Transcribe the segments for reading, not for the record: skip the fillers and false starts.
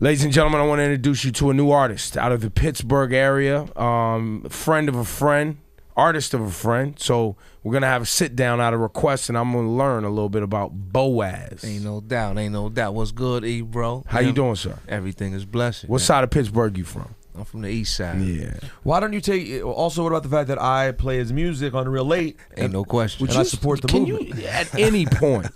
Ladies and gentlemen, I want to introduce you to a new artist out of the Pittsburgh area, friend of a friend, artist of a friend. So we're going to have a sit down out of request, and I'm going to learn a little bit about Boaz. Ain't no doubt. What's good, Ebro? How you doing, sir? Everything is blessed. What side of Pittsburgh you from? I'm from the east side. Yeah. Why don't you take, also what about the fact that I play his music on Real Late? Ain't no question. And I support the movement. Can you, at any point,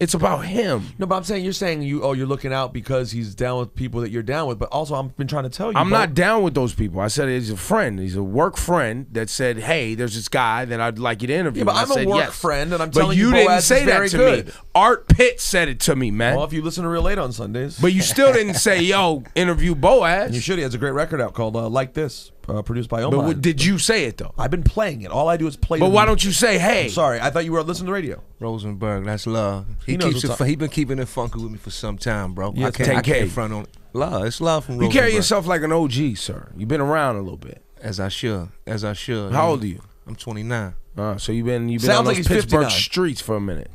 it's about him. No, but I'm saying, you're looking out because he's down with people that you're down with, but also I've been trying to tell you. I'm not down with those people. I said he's a friend. He's a work friend that said, hey, there's this guy that I'd like you to interview. Yeah, but I'm a work yes. friend, and I'm But telling you you didn't Boaz say is that very to good. me. Art Pitt said it to me, man. Well, if you listen to Real Late on Sundays. But you still didn't say, yo, interview Boaz. And you should. He has a great record out called Like This, produced by Omar. But did you say it, though? I've been playing it. All I do is play But the why music. don't you say, hey? I'm sorry, I thought you were listening to the radio. Rosenberg, that's love. He knows keeps what's it. up. He been keeping it funky with me for some time, bro. Yeah, I can't 10K. front on it. Love, it's love from You Rosenberg. carry yourself like an OG, sir. You've been around a little bit. as I should. How old are you? I'm 29. So you've been Sounds on like those he's Pittsburgh 59. streets for a minute.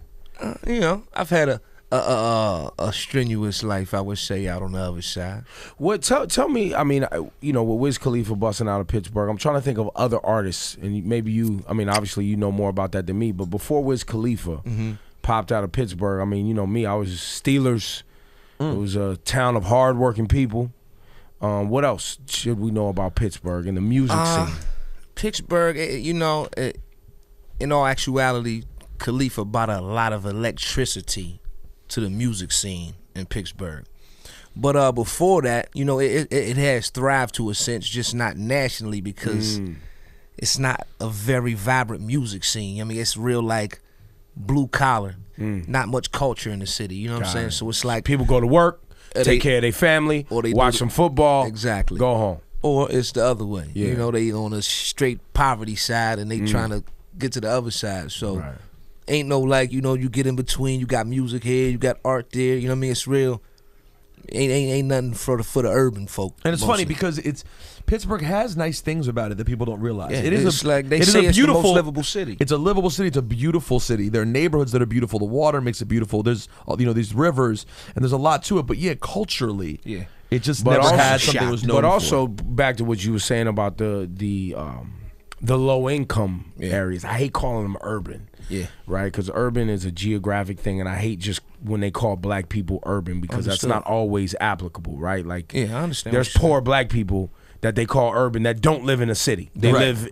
You know, I've had a strenuous life, I would say, out on the other side. What? Tell me. I mean, with Wiz Khalifa busting out of Pittsburgh, I'm trying to think of other artists, and maybe you. I mean, obviously you know more about that than me. But before Wiz Khalifa popped out of Pittsburgh, I mean, you know me. I was Steelers. It was a town of hardworking people. What else should we know about Pittsburgh and the music scene? Pittsburgh, in all actuality, Khalifa brought a lot of electricity to the music scene in Pittsburgh. But before that, it has thrived to a sense, just not nationally, because it's not a very vibrant music scene. I mean, it's real like blue collar, not much culture in the city. You know what I'm saying? So it's like People go to work, take care of their family, or they watch some football, exactly, go home. or it's the other way. Yeah. They on a straight poverty side and they trying to get to the other side. So Right. ain't no like, you get in between, you got music here, you got art there, you know what I mean? It's real. Ain't nothing for the urban folk. And it's mostly. funny because Pittsburgh has nice things about it that people don't realize. Yeah, it is it's like they it is say a it's the beautiful, most livable city. It's a livable city. It's a beautiful city. There are neighborhoods that are beautiful. The water makes it beautiful. There's these rivers, and there's a lot to it. But yeah, culturally, it just never had something that was known But for. also back to what you were saying about the low income areas. I hate calling them urban. Yeah. Right? Because urban is a geographic thing, and I hate just when they call black people urban because Understood. that's not always applicable, right? Like, Yeah, I understand there's what you're poor black people that they call urban that don't live in a city. They Right. live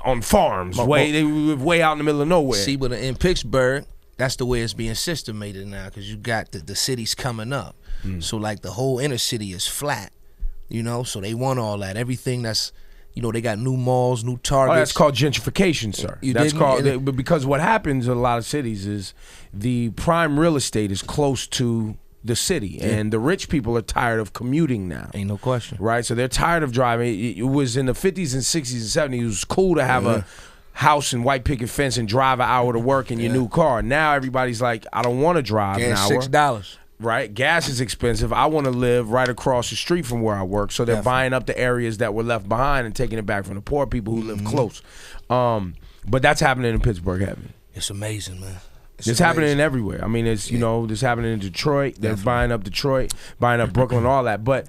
on farms. They live way out in the middle of nowhere. See, but in Pittsburgh, that's the way it's being systemated now, because you got the cities coming up. So like the whole inner city is flat, so they want all that. Everything that's, they got new malls, new Targets. Oh, that's called gentrification, sir. You That's didn't- called and- but because what happens in a lot of cities is the prime real estate is close to the city, and the rich people are tired of commuting now. Ain't no question. Right, so they're tired of driving. It was in the 50s and 60s and 70s. It was cool to have a house and white picket fence and drive an hour to work in your new car. Now everybody's like, I don't want to drive an Gas hour. $6. Right, gas is expensive. I want to live right across the street from where I work. So they're buying up the areas that were left behind and taking it back from the poor people who live close. But that's happening in Pittsburgh heavy. It's amazing, man. It's happening everywhere. I mean, it's it's happening in Detroit. They're buying up Detroit, buying up Brooklyn, all that. But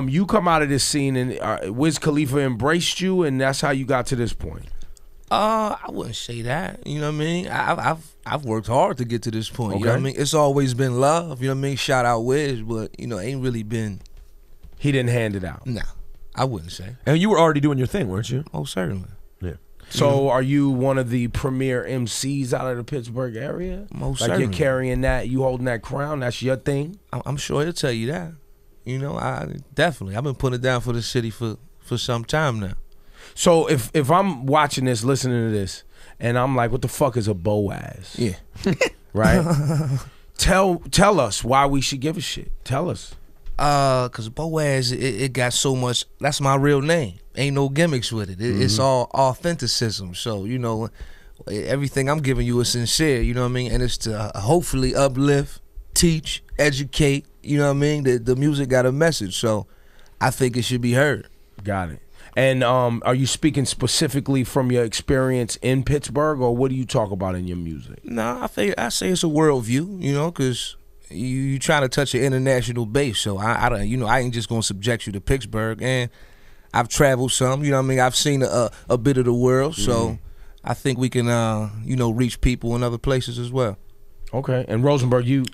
you come out of this scene, and Wiz Khalifa embraced you, and that's how you got to this point. I wouldn't say that. You know what I mean? I've worked hard to get to this point. You know what I Okay. mean? It's always been love. You know what I mean? Shout out Wiz, but ain't really been. He didn't hand it out. Nah, I wouldn't say. and you were already doing your thing, weren't you? Oh, certainly. Yeah. So are you one of the premier MCs out of the Pittsburgh area? Most like certainly. you're carrying that, you holding that crown. That's your thing. I'm sure he'll tell you that. I definitely. I've been putting it down for the city for some time now. So if I'm watching this, listening to this, and I'm like, what the fuck is a Boaz? Yeah. Right? Tell us why we should give a shit. Tell us. Cause Boaz, it got so much. That's my real name. Ain't no gimmicks with it. It's all authenticism. So everything I'm giving you is sincere. You know what I mean? And it's to hopefully uplift, teach, educate. You know what I mean? The music got a message, so I think it should be heard. Got it. And are you speaking specifically from your experience in Pittsburgh, or what do you talk about in your music? Nah, I say it's a worldview. Cause you trying to touch an international base. So I ain't just gonna subject you to Pittsburgh. And I've traveled some. You know what I mean? I've seen a bit of the world. So I think we can reach people in other places as well. Okay. And Rosenberg, you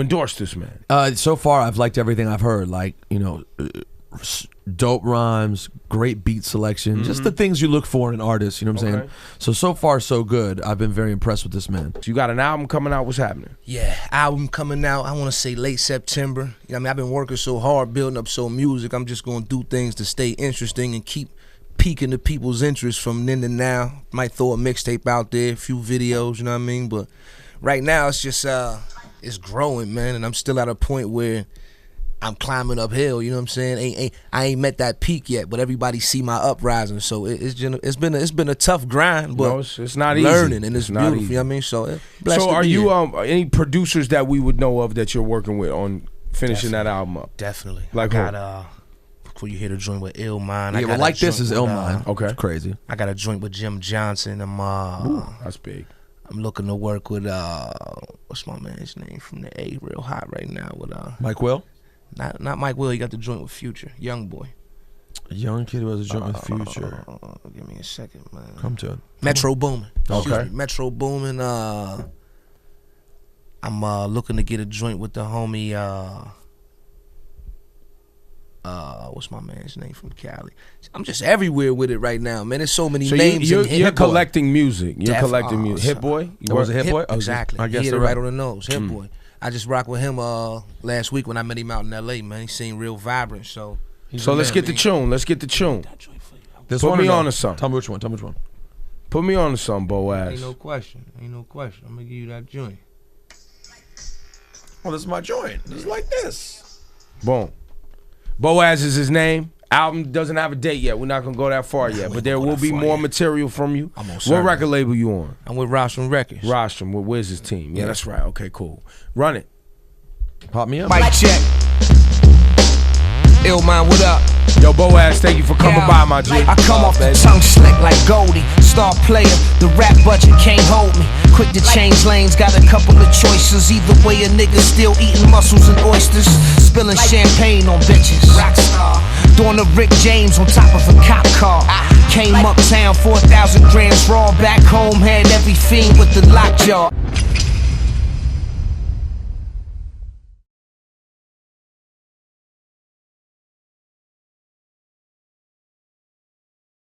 endorsed this man. So far, I've liked everything I've heard. Like, dope rhymes, great beat selection, just the things you look for in an artist. You know what I'm saying? So far, so good. I've been very impressed with this man. So you got an album coming out. What's happening? Yeah, album coming out. I want to say late September. You know what I mean? I've been working so hard, building up so music. I'm just going to do things to stay interesting and keep peaking the people's interest from then to now. Might throw a mixtape out there, a few videos, you know what I mean? But right now, it's just, it's growing, man. And I'm still at a point where I'm climbing uphill, you know what I'm saying? I ain't met that peak yet, but everybody see my uprising. So it's been a tough grind, but it's not easy. Learning, and it's not beautiful, easy. you know what I mean? So are you any producers that we would know of that you're working with on finishing that album up? Definitely. Like I got before you hear the joint with Illmind. Yeah, well, like this is Illmind. Okay. It's crazy. I got a joint with Jim Johnson. That's big. I'm looking to work with what's my man's name from the A, real hot right now with Mike Will? Not Mike Will, he got the joint with Future, Young Boy. A young kid who has a joint with Future. Give me a second, man. Come to it. Metro Boomin. Okay. Metro Boomin. I'm looking to get a joint with the homie what's my man's name from Cali? I'm just everywhere with it right now, man. There's so many names. You're collecting music. You're collecting music. Hit Boy? Was it Hit Boy? Exactly. I guess he hit it right right on the nose. Hit Boy. I just rocked with him last week when I met him out in L.A., man. He seemed real vibrant, so let's get the tune. Let's get the tune. Put me on to something. Tell me which one. Put me on to something, Boaz. Ain't no question. I'm gonna give you that joint. Well, this is my joint. This is like this. Boom. Boaz is his name. Album doesn't have a date yet. We're not gonna go that far yet, but there will be more material from you. What record label you on? I'm with Rostrum Records. Rostrum with Wiz's team. Yeah, that's right. Okay, cool. Run it. Pop me up. Mic check. Illmind, what up? Yo, Boaz, thank you for coming by, my G. I come off the tongue slick like Goldie. Star player, the rap budget can't hold me. Quick to change lanes, got a couple of choices. Either way, a nigga still eating mussels and oysters. Spilling champagne on bitches. Rockstar. Doing the Rick James on top of a cop car. Came uptown, 4,000 grams raw. Back home, had every fiend with the lockjaw.